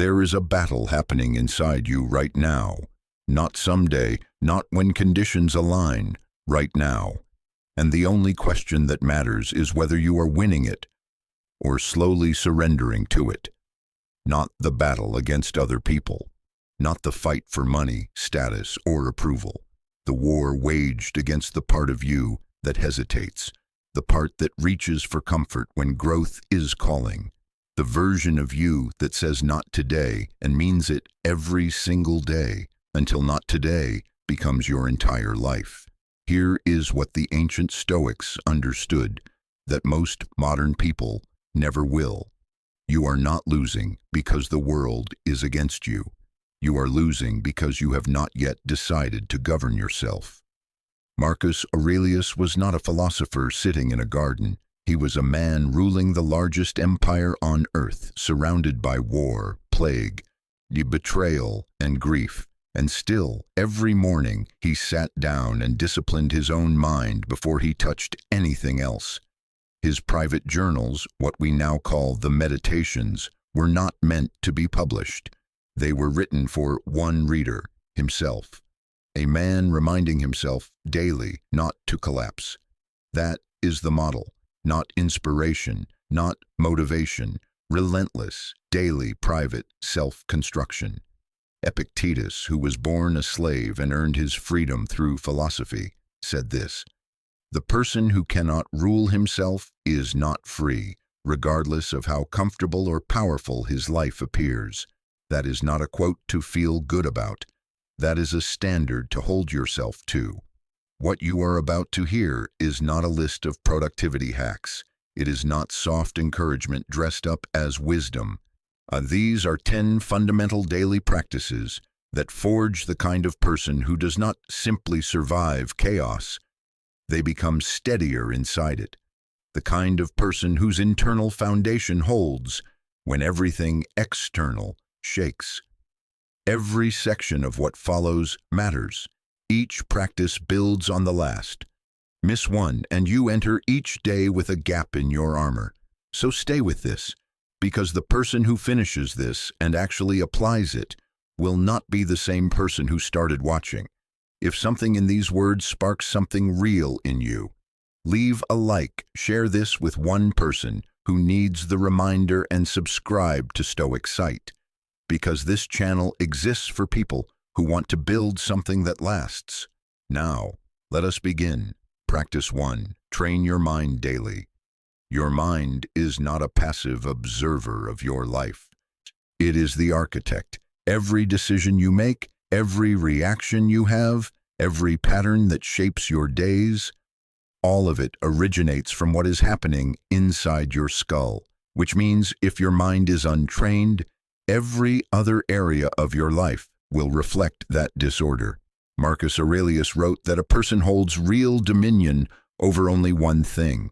There is a battle happening inside you right now. Not someday, not when conditions align, right now. And the only question that matters is whether you are winning it or slowly surrendering to it. Not the battle against other people, not the fight for money, status, or approval. The war waged against the part of you that hesitates, the part that reaches for comfort when growth is calling, the version of you that says not today and means it every single day until not today becomes your entire life. Here is what the ancient Stoics understood, that most modern people never will. You are not losing because the world is against you. You are losing because you have not yet decided to govern yourself. Marcus Aurelius was not a philosopher sitting in a garden. He was a man ruling the largest empire on earth, surrounded by war, plague, betrayal, and grief. And still, every morning, he sat down and disciplined his own mind before he touched anything else. His private journals, what we now call the Meditations, were not meant to be published. They were written for one reader, himself. A man reminding himself daily not to collapse. That is the model, not inspiration, not motivation, relentless, daily, private self-construction. Epictetus, who was born a slave and earned his freedom through philosophy, said this: "The person who cannot rule himself is not free, regardless of how comfortable or powerful his life appears." That is not a quote to feel good about. That is a standard to hold yourself to. What you are about to hear is not a list of productivity hacks. It is not soft encouragement dressed up as wisdom. These are 10 fundamental daily practices that forge the kind of person who does not simply survive chaos. They become steadier inside it. The kind of person whose internal foundation holds when everything external shakes. Every section of what follows matters. Each practice builds on the last. Miss one, and you enter each day with a gap in your armor. So stay with this, because the person who finishes this and actually applies it will not be the same person who started watching. If something in these words sparks something real in you, leave a like, share this with one person who needs the reminder, and subscribe to Stoic Sight, because this channel exists for people who want to build something that lasts. Now, let us begin. Practice 1. Train your mind daily. Your mind is not a passive observer of your life. It is the architect. Every decision you make, every reaction you have, every pattern that shapes your days, all of it originates from what is happening inside your skull, which means if your mind is untrained, every other area of your life will reflect that disorder. Marcus Aurelius wrote that a person holds real dominion over only one thing: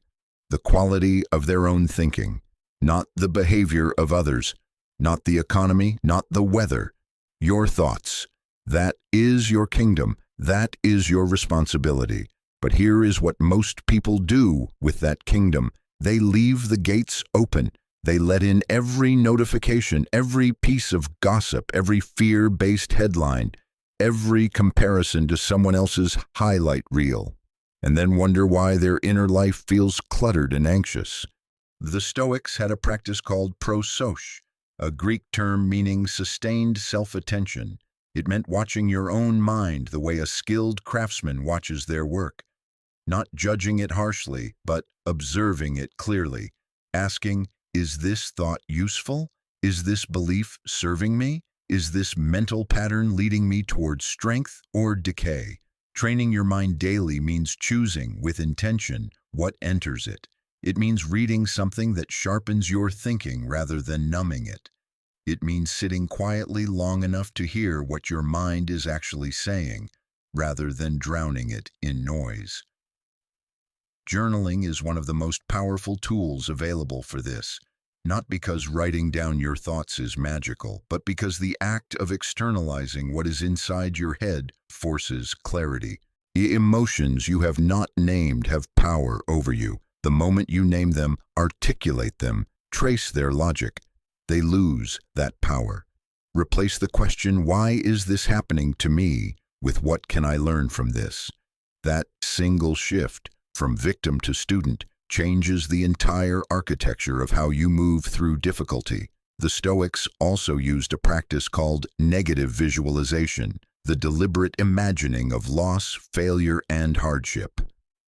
the quality of their own thinking, not the behavior of others, not the economy, not the weather. Your thoughts. That is your kingdom. That is your responsibility. But here is what most people do with that kingdom. They leave the gates open. They let in every notification, every piece of gossip, every fear-based headline, every comparison to someone else's highlight reel, and then wonder why their inner life feels cluttered and anxious. The Stoics had a practice called prososche, a Greek term meaning sustained self-attention. It meant watching your own mind the way a skilled craftsman watches their work, not judging it harshly, but observing it clearly, asking, is this thought useful? Is this belief serving me? Is this mental pattern leading me towards strength or decay? Training your mind daily means choosing with intention what enters it. It means reading something that sharpens your thinking rather than numbing it. It means sitting quietly long enough to hear what your mind is actually saying, rather than drowning it in noise. Journaling is one of the most powerful tools available for this, not because writing down your thoughts is magical, but because the act of externalizing what is inside your head forces clarity. The emotions you have not named have power over you. The moment you name them, articulate them, trace their logic, they lose that power. Replace the question, "Why is this happening to me?" with "What can I learn from this?" That single shift from victim to student changes the entire architecture of how you move through difficulty. The Stoics also used a practice called negative visualization, the deliberate imagining of loss, failure, and hardship.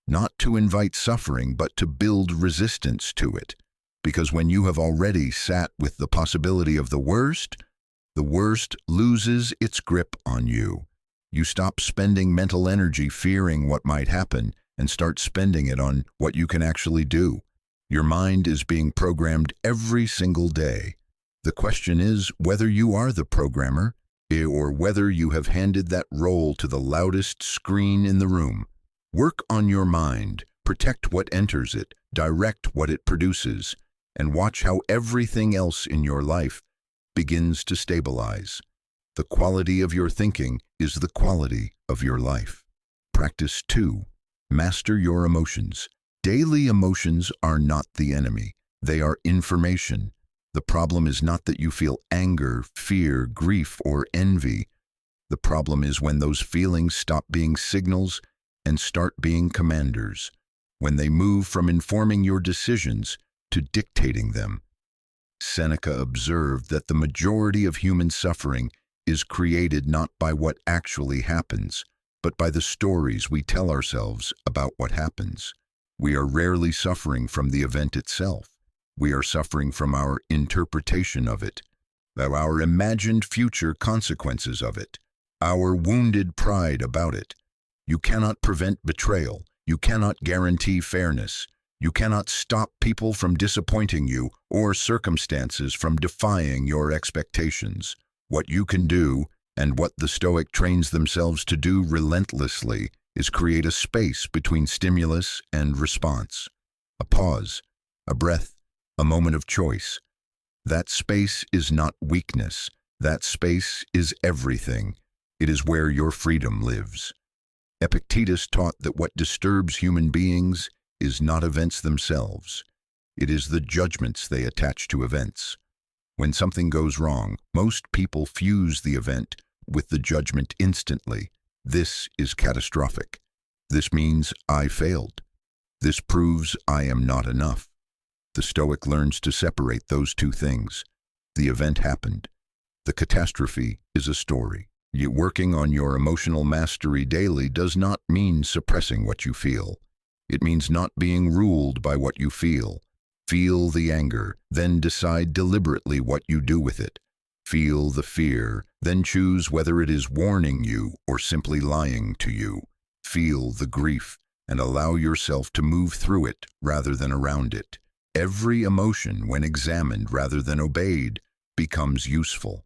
Not to invite suffering, but to build resistance to it. Because when you have already sat with the possibility of the worst loses its grip on you. You stop spending mental energy fearing what might happen and start spending it on what you can actually do. Your mind is being programmed every single day. The question is whether you are the programmer or whether you have handed that role to the loudest screen in the room. Work on your mind, protect what enters it, direct what it produces, and watch how everything else in your life begins to stabilize. The quality of your thinking is the quality of your life. Practice 2. Master your emotions. Daily emotions are not the enemy. They are information. The problem is not that you feel anger, fear, grief, or envy. The problem is when those feelings stop being signals and start being commanders, when they move from informing your decisions to dictating them. Seneca observed that the majority of human suffering is created not by what actually happens, but by the stories we tell ourselves about what happens. We are rarely suffering from the event itself. We are suffering from our interpretation of it, our imagined future consequences of it, our wounded pride about it. You cannot prevent betrayal. You cannot guarantee fairness. You cannot stop people from disappointing you or circumstances from defying your expectations. What you can do, and what the Stoic trains themselves to do relentlessly, is create a space between stimulus and response. A pause, a breath, a moment of choice. That space is not weakness. That space is everything. It is where your freedom lives. Epictetus taught that what disturbs human beings is not events themselves. It is the judgments they attach to events. When something goes wrong, most people fuse the event with the judgment instantly. This is catastrophic. This means I failed. This proves I am not enough. The Stoic learns to separate those two things. The event happened. The catastrophe is a story. Yet working on your emotional mastery daily does not mean suppressing what you feel. It means not being ruled by what you feel. Feel the anger, then decide deliberately what you do with it. Feel the fear, then choose whether it is warning you or simply lying to you. Feel the grief, and allow yourself to move through it rather than around it. Every emotion, when examined rather than obeyed, becomes useful.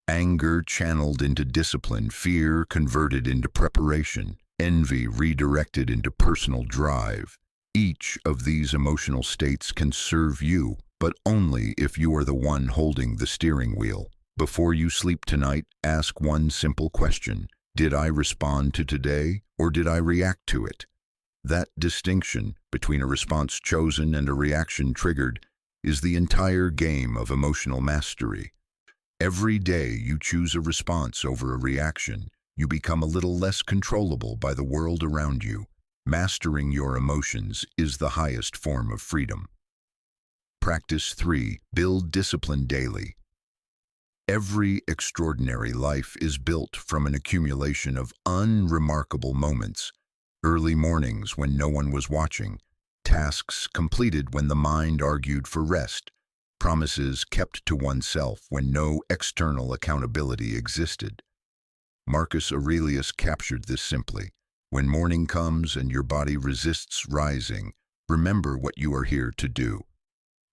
Anger channeled into discipline, fear converted into preparation, envy redirected into personal drive. Each of these emotional states can serve you, but only if you are the one holding the steering wheel. Before you sleep tonight, ask one simple question. Did I respond to today, or did I react to it? That distinction between a response chosen and a reaction triggered is the entire game of emotional mastery. Every day you choose a response over a reaction, you become a little less controllable by the world around you. Mastering your emotions is the highest form of freedom. Practice 3. Build discipline daily. Every extraordinary life is built from an accumulation of unremarkable moments. Early mornings when no one was watching, tasks completed when the mind argued for rest, promises kept to oneself when no external accountability existed. Marcus Aurelius captured this simply. When morning comes and your body resists rising, remember what you are here to do.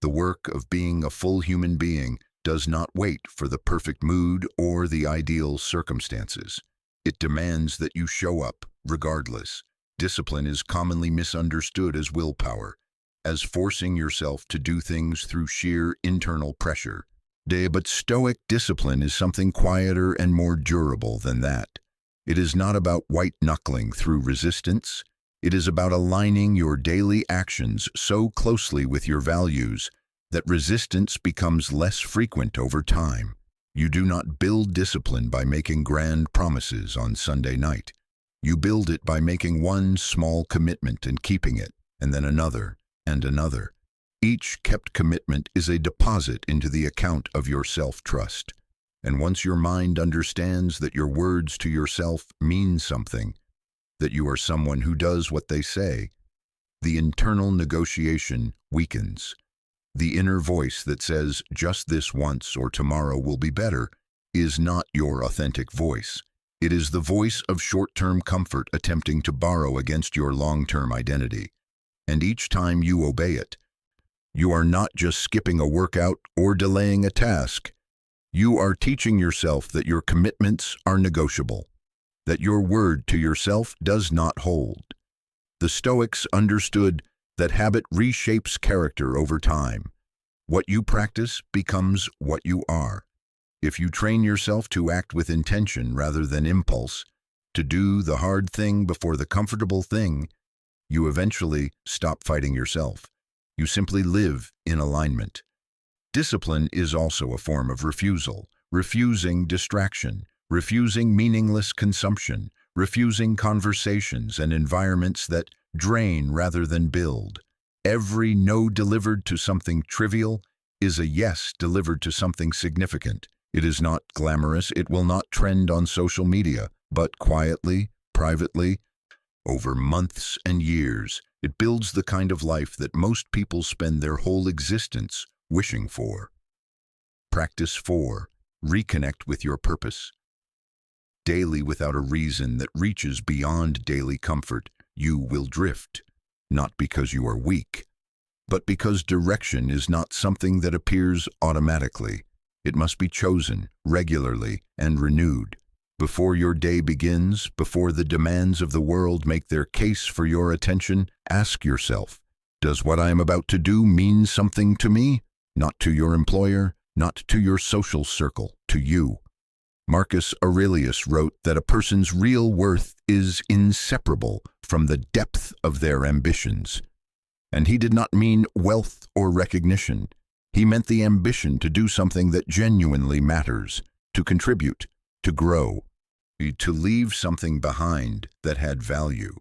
The work of being a full human being does not wait for the perfect mood or the ideal circumstances. It demands that you show up, regardless. Discipline is commonly misunderstood as willpower, as forcing yourself to do things through sheer internal pressure. But Stoic discipline is something quieter and more durable than that. It is not about white-knuckling through resistance. It is about aligning your daily actions so closely with your values that resistance becomes less frequent over time. You do not build discipline by making grand promises on Sunday night. You build it by making one small commitment and keeping it, and then another and another. Each kept commitment is a deposit into the account of your self-trust. And once your mind understands that your words to yourself mean something, that you are someone who does what they say, the internal negotiation weakens. The inner voice that says, just this once or tomorrow will be better, is not your authentic voice. It is the voice of short-term comfort attempting to borrow against your long-term identity. And each time you obey it, you are not just skipping a workout or delaying a task. You are teaching yourself that your commitments are negotiable, that your word to yourself does not hold. The Stoics understood that habit reshapes character over time. What you practice becomes what you are. If you train yourself to act with intention rather than impulse, to do the hard thing before the comfortable thing, you eventually stop fighting yourself. You simply live in alignment. Discipline is also a form of refusal, refusing distraction, refusing meaningless consumption, refusing conversations and environments that drain rather than build. Every no delivered to something trivial is a yes delivered to something significant. It is not glamorous, it will not trend on social media, but quietly, privately, over months and years, it builds the kind of life that most people spend their whole existence wishing for. Practice 4. Reconnect with your purpose. Daily without a reason that reaches beyond daily comfort, you will drift, not because you are weak, but because direction is not something that appears automatically. It must be chosen regularly and renewed. Before your day begins, before the demands of the world make their case for your attention, ask yourself, does what I am about to do mean something to me? Not to your employer, not to your social circle, to you. Marcus Aurelius wrote that a person's real worth is inseparable from the depth of their ambitions. And he did not mean wealth or recognition. He meant the ambition to do something that genuinely matters, to contribute, to grow, to leave something behind that had value.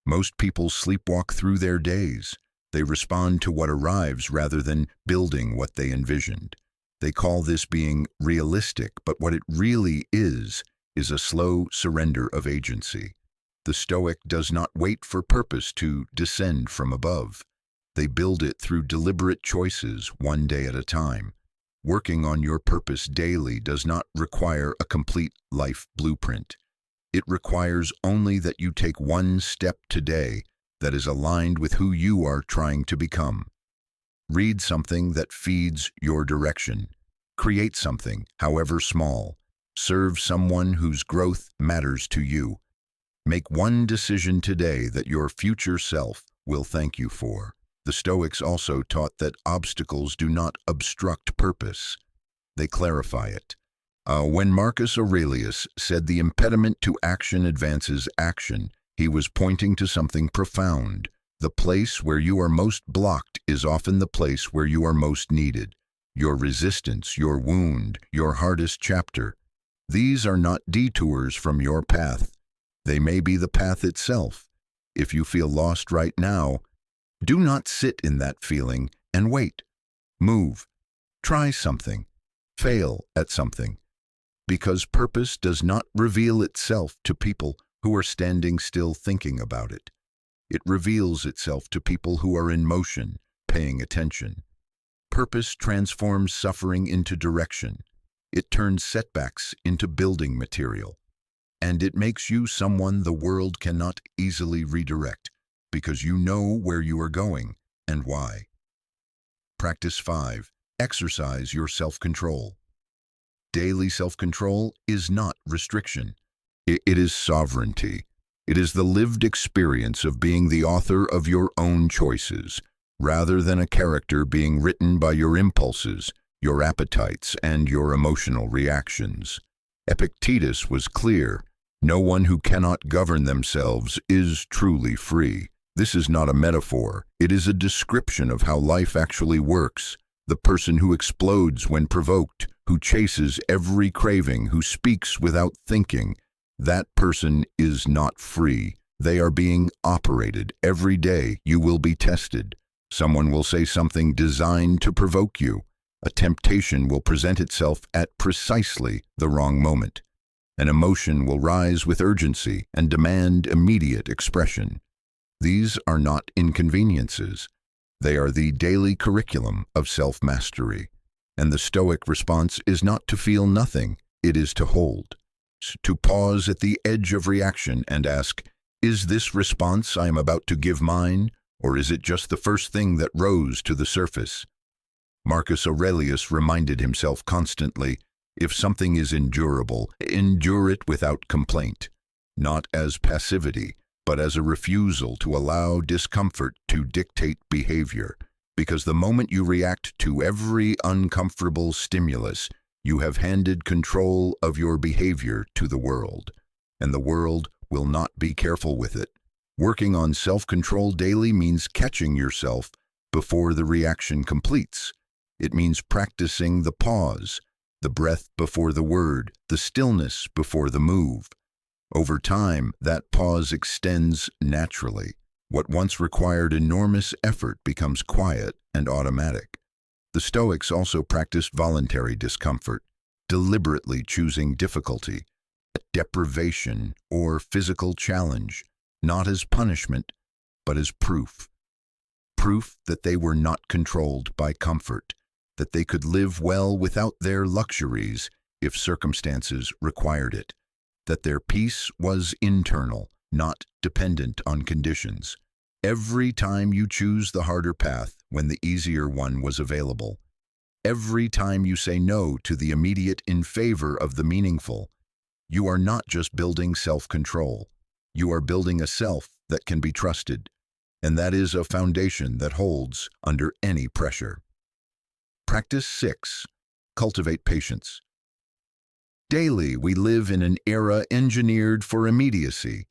Most people sleepwalk through their days. They respond to what arrives rather than building what they envisioned. They call this being realistic, but what it really is a slow surrender of agency. The Stoic does not wait for purpose to descend from above. They build it through deliberate choices, one day at a time. Working on your purpose daily does not require a complete life blueprint. It requires only that you take one step today that is aligned with who you are trying to become. Read something that feeds your direction. Create something, however small. Serve someone whose growth matters to you. Make one decision today that your future self will thank you for. The Stoics also taught that obstacles do not obstruct purpose. They clarify it. When Marcus Aurelius said the impediment to action advances action, he was pointing to something profound. The place where you are most blocked is often the place where you are most needed. Your resistance, your wound, your hardest chapter. These are not detours from your path. They may be the path itself. If you feel lost right now, do not sit in that feeling and wait. Move. Try something. Fail at something. Because purpose does not reveal itself to people who are standing still thinking about it. It reveals itself to people who are in motion, paying attention. Purpose transforms suffering into direction. It turns setbacks into building material. And it makes you someone the world cannot easily redirect, because you know where you are going and why. Practice 5. Exercise your self-control. Daily self-control is not restriction. It is sovereignty. It is the lived experience of being the author of your own choices, rather than a character being written by your impulses, your appetites, and your emotional reactions. Epictetus was clear. No one who cannot govern themselves is truly free. This is not a metaphor. It is a description of how life actually works. The person who explodes when provoked, who chases every craving, who speaks without thinking, that person is not free. They are being operated. Every day you will be tested. Someone will say something designed to provoke you. A temptation will present itself at precisely the wrong moment. An emotion will rise with urgency and demand immediate expression. These are not inconveniences. They are the daily curriculum of self-mastery. And the Stoic response is not to feel nothing, it is to hold. To pause at the edge of reaction and ask, is this response I am about to give mine, or is it just the first thing that rose to the surface? Marcus Aurelius reminded himself constantly, if something is endurable, endure it without complaint, not as passivity, but as a refusal to allow discomfort to dictate behavior. Because the moment you react to every uncomfortable stimulus, you have handed control of your behavior to the world, and the world will not be careful with it. Working on self-control daily means catching yourself before the reaction completes. It means practicing the pause, the breath before the word, the stillness before the move. Over time, that pause extends naturally. What once required enormous effort becomes quiet and automatic. The Stoics also practiced voluntary discomfort, deliberately choosing difficulty, deprivation, or physical challenge, not as punishment, but as proof. Proof that they were not controlled by comfort, that they could live well without their luxuries if circumstances required it, that their peace was internal, not dependent on conditions. Every time you choose the harder path when the easier one was available, every time you say no to the immediate in favor of the meaningful, you are not just building self-control. You are building a self that can be trusted, and that is a foundation that holds under any pressure. Practice 6. Cultivate patience. Daily, we live in an era engineered for immediacy.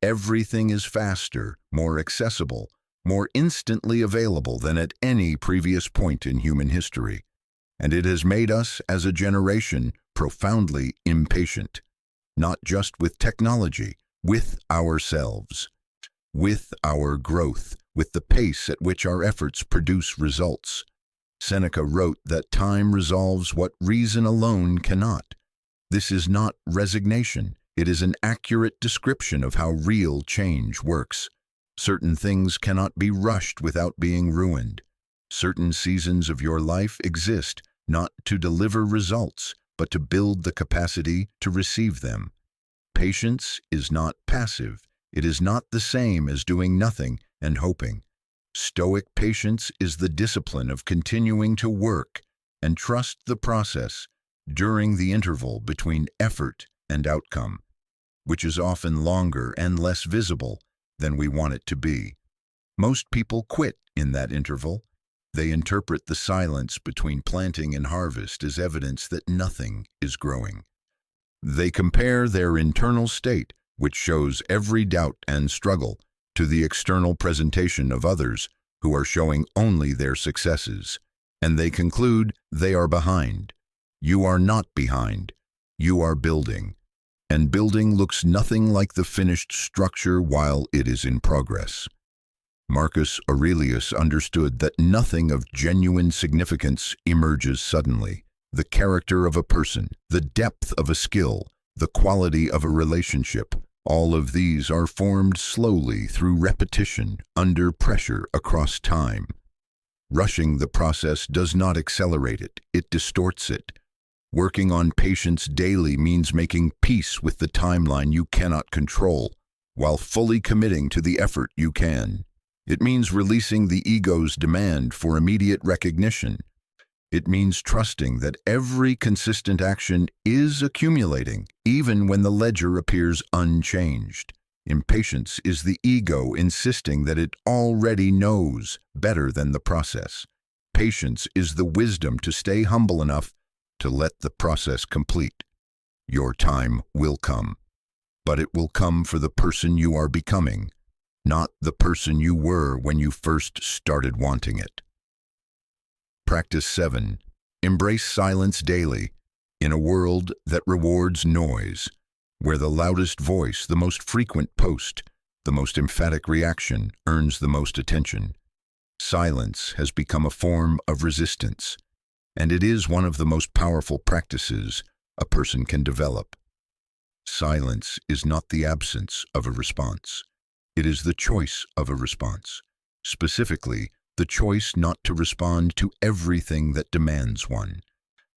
Everything is faster, more accessible, more instantly available than at any previous point in human history. And it has made us, as a generation, profoundly impatient. Not just with technology, with ourselves, with our growth, with the pace at which our efforts produce results. Seneca wrote that time resolves what reason alone cannot. This is not resignation. It is an accurate description of how real change works. Certain things cannot be rushed without being ruined. Certain seasons of your life exist not to deliver results, but to build the capacity to receive them. Patience is not passive. It is not the same as doing nothing and hoping. Stoic patience is the discipline of continuing to work and trust the process during the interval between effort and outcome, which is often longer and less visible than we want it to be. Most people quit in that interval. They interpret the silence between planting and harvest as evidence that nothing is growing. They compare their internal state, which shows every doubt and struggle, to the external presentation of others who are showing only their successes, and they conclude they are behind. You are not behind. You are building. And building looks nothing like the finished structure while it is in progress. Marcus Aurelius understood that nothing of genuine significance emerges suddenly. The character of a person, the depth of a skill, the quality of a relationship, all of these are formed slowly through repetition, under pressure across time. Rushing the process does not accelerate it, it distorts it. Working on patience daily means making peace with the timeline you cannot control, while fully committing to the effort you can. It means releasing the ego's demand for immediate recognition. It means trusting that every consistent action is accumulating, even when the ledger appears unchanged. Impatience is the ego insisting that it already knows better than the process. Patience is the wisdom to stay humble enough to let the process complete. Your time will come, but it will come for the person you are becoming, not the person you were when you first started wanting it. Practice 7. Embrace silence daily. In a world that rewards noise, where the loudest voice, the most frequent post, the most emphatic reaction earns the most attention, silence has become a form of resistance, and it is one of the most powerful practices a person can develop. Silence is not the absence of a response. It is the choice of a response. Specifically, the choice not to respond to everything that demands one.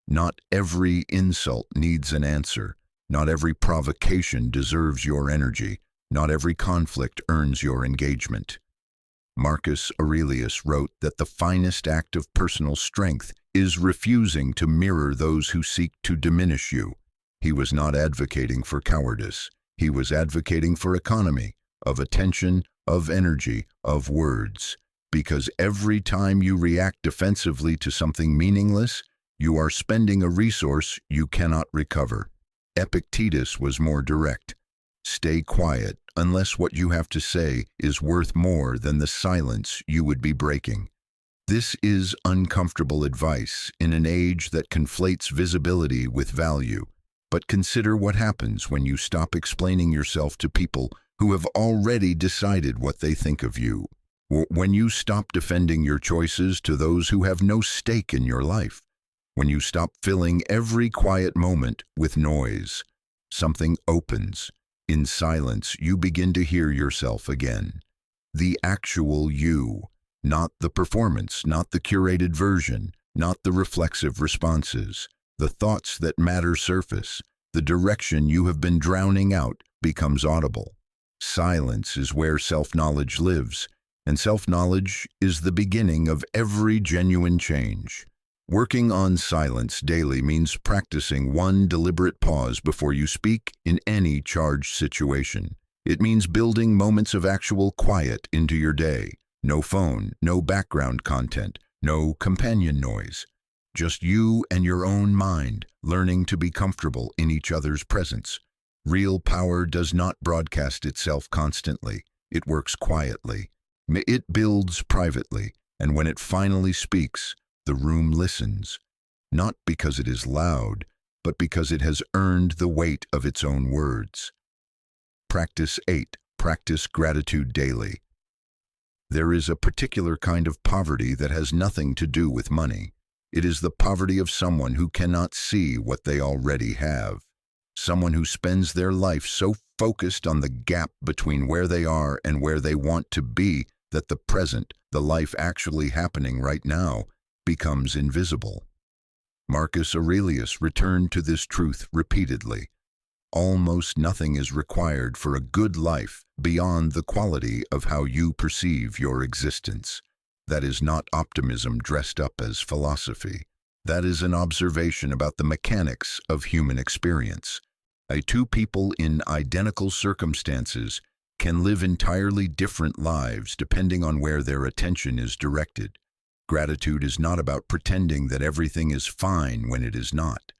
Not every insult needs an answer. Not every provocation deserves your energy. Not every conflict earns your engagement. Marcus Aurelius wrote that the finest act of personal strength is refusing to mirror those who seek to diminish you. He was not advocating for cowardice. He was advocating for economy, of attention, of energy, of words. Because every time you react defensively to something meaningless, you are spending a resource you cannot recover. Epictetus was more direct. Stay quiet unless what you have to say is worth more than the silence you would be breaking. This is uncomfortable advice in an age that conflates visibility with value. But consider what happens when you stop explaining yourself to people who have already decided what they think of you. When you stop defending your choices to those who have no stake in your life. When you stop filling every quiet moment with noise, something opens. In silence, you begin to hear yourself again. The actual you, not the performance, not the curated version, not the reflexive responses. The thoughts that matter surface. The direction you have been drowning out becomes audible. Silence is where self-knowledge lives, and self-knowledge is the beginning of every genuine change. Working on silence daily means practicing one deliberate pause before you speak in any charged situation. It means building moments of actual quiet into your day. No phone, no background content, no companion noise. Just you and your own mind, learning to be comfortable in each other's presence. Real power does not broadcast itself constantly. It works quietly. It builds privately, and when it finally speaks, the room listens, not because it is loud, but because it has earned the weight of its own words. Practice 8. Practice gratitude daily. There is a particular kind of poverty that has nothing to do with money. It is the poverty of someone who cannot see what they already have. Someone who spends their life so focused on the gap between where they are and where they want to be that the present, the life actually happening right now, becomes invisible. Marcus Aurelius returned to this truth repeatedly. Almost nothing is required for a good life beyond the quality of how you perceive your existence. That is not optimism dressed up as philosophy. That is an observation about the mechanics of human experience. Two people in identical circumstances can live entirely different lives depending on where their attention is directed. Gratitude is not about pretending that everything is fine when it is not.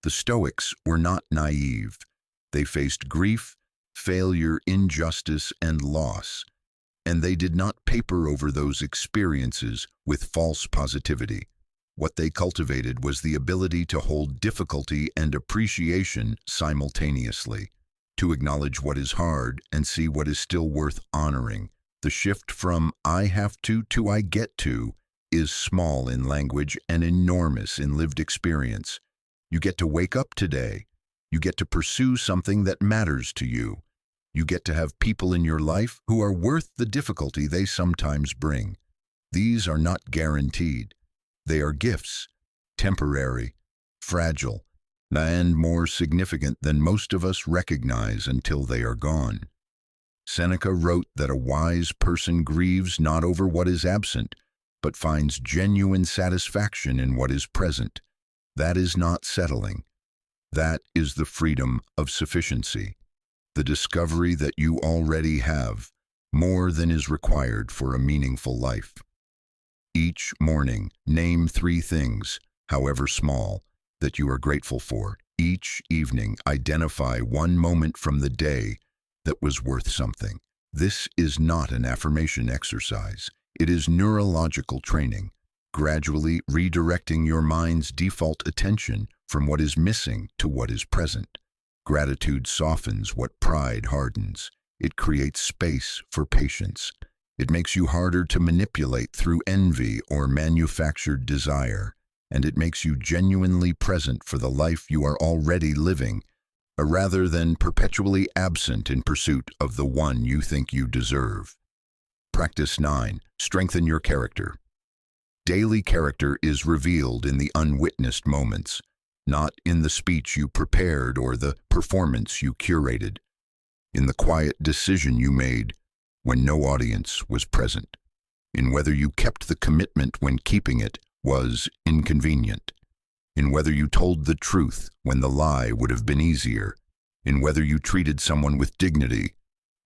The Stoics were not naive. They faced grief, failure, injustice, and loss, and they did not paper over those experiences with false positivity. What they cultivated was the ability to hold difficulty and appreciation simultaneously, to acknowledge what is hard and see what is still worth honoring. The shift from "I have to" "I get to" is small in language and enormous in lived experience. You get to wake up today. You get to pursue something that matters to you. You get to have people in your life who are worth the difficulty they sometimes bring. These are not guaranteed. They are gifts, temporary, fragile, and more significant than most of us recognize until they are gone. Seneca wrote that a wise person grieves not over what is absent, but finds genuine satisfaction in what is present. That is not settling. That is the freedom of sufficiency, the discovery that you already have more than is required for a meaningful life. Each morning, name 3 things, however small, that you are grateful for. Each evening, identify one moment from the day that was worth something. This is not an affirmation exercise. It is neurological training. gradually redirecting your mind's default attention from what is missing to what is present. Gratitude softens what pride hardens. It creates space for patience. It makes you harder to manipulate through envy or manufactured desire, and it makes you genuinely present for the life you are already living, rather than perpetually absent in pursuit of the one you think you deserve. Practice 9. Strengthen your character. Daily character is revealed in the unwitnessed moments, not in the speech you prepared or the performance you curated, in the quiet decision you made when no audience was present, in whether you kept the commitment when keeping it was inconvenient, in whether you told the truth when the lie would have been easier, in whether you treated someone with dignity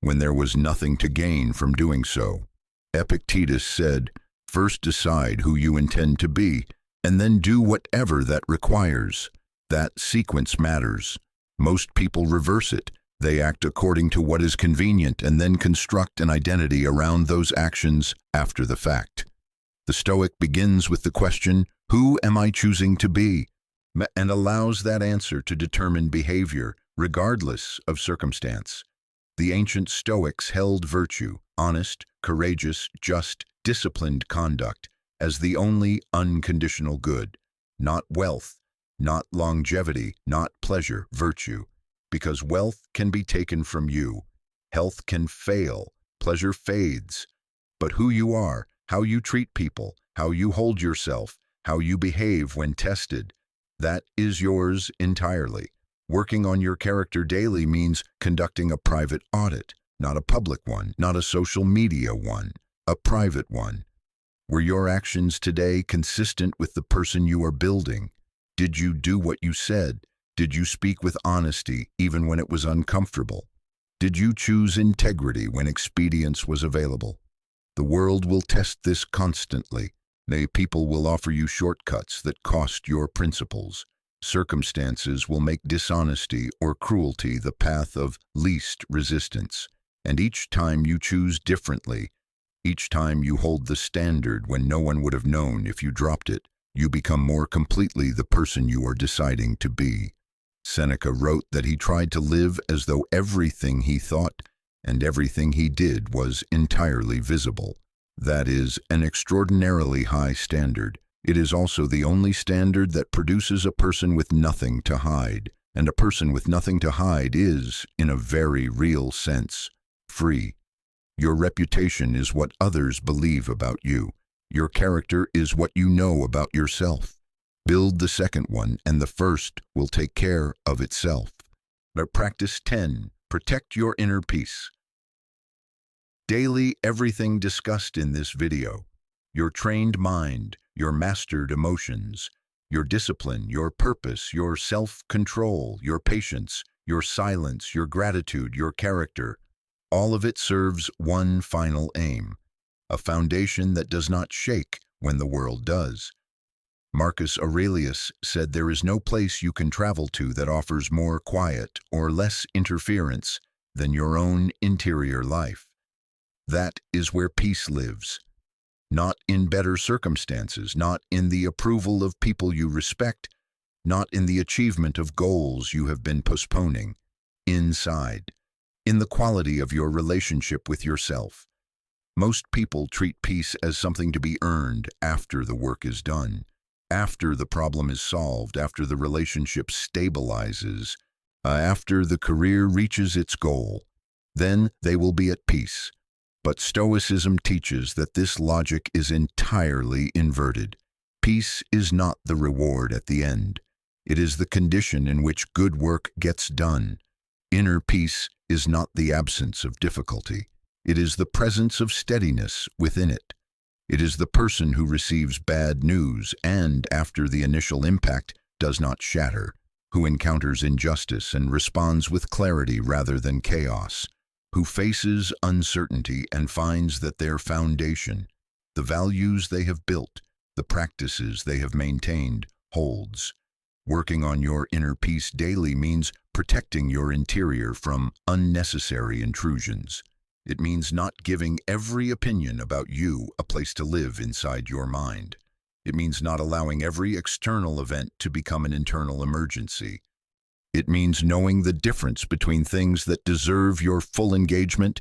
when there was nothing to gain from doing so. Epictetus said, "First decide who you intend to be, and then do whatever that requires." That sequence matters. Most people reverse it. They act according to what is convenient and then construct an identity around those actions after the fact. The Stoic begins with the question, "Who am I choosing to be?" and allows that answer to determine behavior, regardless of circumstance. The ancient Stoics held virtue, honest, courageous, just, disciplined conduct, as the only unconditional good, not wealth, not longevity, not pleasure, virtue. Because wealth can be taken from you, health can fail, pleasure fades. But who you are, how you treat people, how you hold yourself, how you behave when tested, that is yours entirely. Working on your character daily means conducting a private audit, not a public one, not a social media one, a private one. Were your actions today consistent with the person you are building? Did you do what you said? Did you speak with honesty even when it was uncomfortable? Did you choose integrity when expedience was available? The world will test this constantly. People will offer you shortcuts that cost your principles. Circumstances will make dishonesty or cruelty the path of least resistance. And each time you choose differently, each time you hold the standard when no one would have known if you dropped it, you become more completely the person you are deciding to be. Seneca wrote that he tried to live as though everything he thought and everything he did was entirely visible. That is an extraordinarily high standard. It is also the only standard that produces a person with nothing to hide, and a person with nothing to hide is, in a very real sense, free. Your reputation is what others believe about you. Your character is what you know about yourself. Build the second one, and the first will take care of itself. But practice 10. Protect your inner peace. Daily, everything discussed in this video, your trained mind, your mastered emotions, your discipline, your purpose, your self-control, your patience, your silence, your gratitude, your character, all of it serves one final aim, a foundation that does not shake when the world does. Marcus Aurelius said there is no place you can travel to that offers more quiet or less interference than your own interior life. That is where peace lives. Not in better circumstances, not in the approval of people you respect, not in the achievement of goals you have been postponing. Inside, in the quality of your relationship with yourself. Most people treat peace as something to be earned after the work is done, after the problem is solved, after the relationship stabilizes, after the career reaches its goal. Then they will be at peace. But Stoicism teaches that this logic is entirely inverted. Peace is not the reward at the end. It is the condition in which good work gets done. Inner peace is not the absence of difficulty. It is the presence of steadiness within it. It is the person who receives bad news and, after the initial impact, does not shatter, who encounters injustice and responds with clarity rather than chaos, who faces uncertainty and finds that their foundation, the values they have built, the practices they have maintained, holds. Working on your inner peace daily means protecting your interior from unnecessary intrusions. It means not giving every opinion about you a place to live inside your mind. It means not allowing every external event to become an internal emergency. It means knowing the difference between things that deserve your full engagement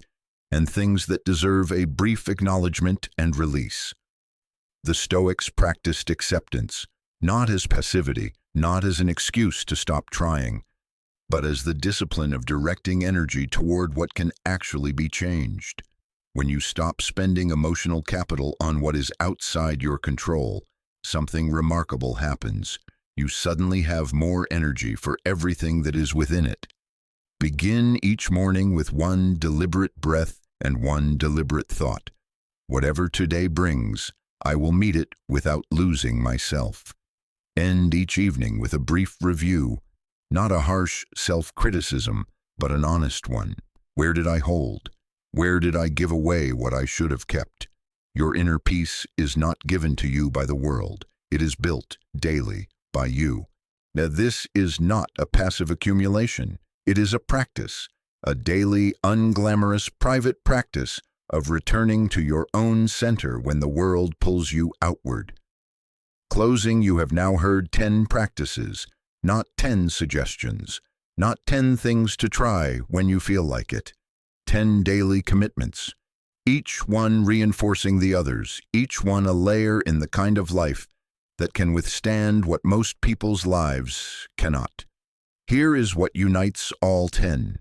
and things that deserve a brief acknowledgement and release. The Stoics practiced acceptance, not as passivity, not as an excuse to stop trying, but as the discipline of directing energy toward what can actually be changed. When you stop spending emotional capital on what is outside your control, something remarkable happens. You suddenly have more energy for everything that is within it. Begin each morning with one deliberate breath and one deliberate thought. Whatever today brings, I will meet it without losing myself. End each evening with a brief review, not a harsh self-criticism, but an honest one. Where did I hold? Where did I give away what I should have kept? Your inner peace is not given to you by the world. It is built daily by you. Now, this is not a passive accumulation. It is a practice, a daily, unglamorous, private practice of returning to your own center when the world pulls you outward. Closing, you have now heard 10 practices, not 10 suggestions, not 10 things to try when you feel like it. 10 daily commitments, each one reinforcing the others, each one a layer in the kind of life that can withstand what most people's lives cannot. Here is what unites all 10.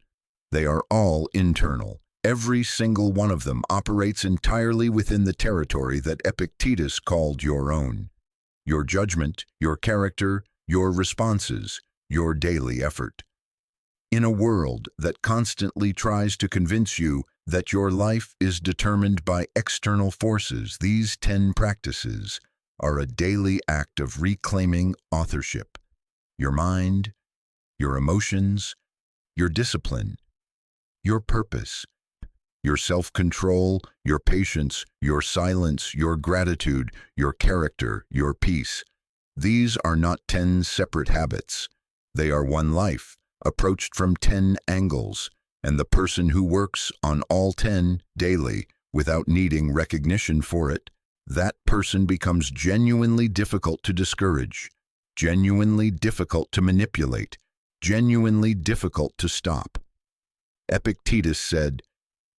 They are all internal. Every single one of them operates entirely within the territory that Epictetus called your own. Your judgment, your character, your responses, your daily effort. In a world that constantly tries to convince you that your life is determined by external forces, these 10 practices are a daily act of reclaiming authorship. Your mind, your emotions, your discipline, your purpose, your self-control, your patience, your silence, your gratitude, your character, your peace. These are not 10 separate habits. They are one life, approached from 10 angles, and the person who works on all 10 daily without needing recognition for it, that person becomes genuinely difficult to discourage, genuinely difficult to manipulate, genuinely difficult to stop. Epictetus said,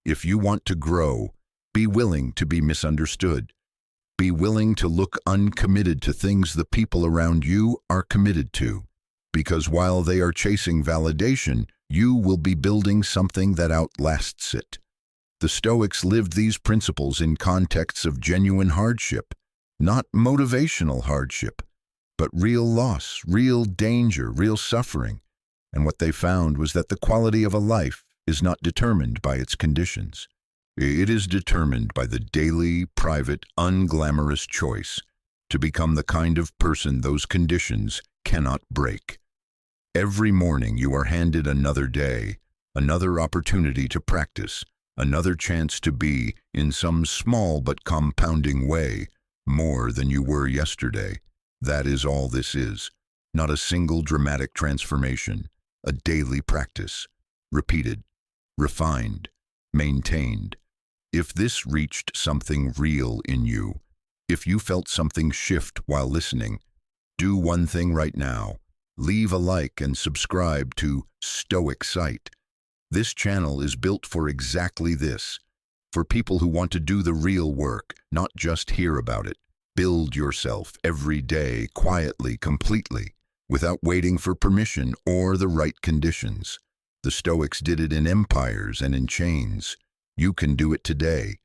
"If you want to grow, be willing to be misunderstood. Be willing to look uncommitted to things the people around you are committed to, because while they are chasing validation, you will be building something that outlasts it." The Stoics lived these principles in contexts of genuine hardship, not motivational hardship, but real loss, real danger, real suffering. And what they found was that the quality of a life is not determined by its conditions. It is determined by the daily, private, unglamorous choice to become the kind of person those conditions cannot break. Every morning you are handed another day, another opportunity to practice, another chance to be, in some small but compounding way, more than you were yesterday. That is all this is. Not a single dramatic transformation, a daily practice, repeated, refined, maintained. If this reached something real in you, if you felt something shift while listening, do one thing right now. Leave a like and subscribe to Stoic Sight. This channel is built for exactly this, for people who want to do the real work, not just hear about it. Build yourself every day, quietly, completely, without waiting for permission or the right conditions. The Stoics did it in empires and in chains. You can do it today,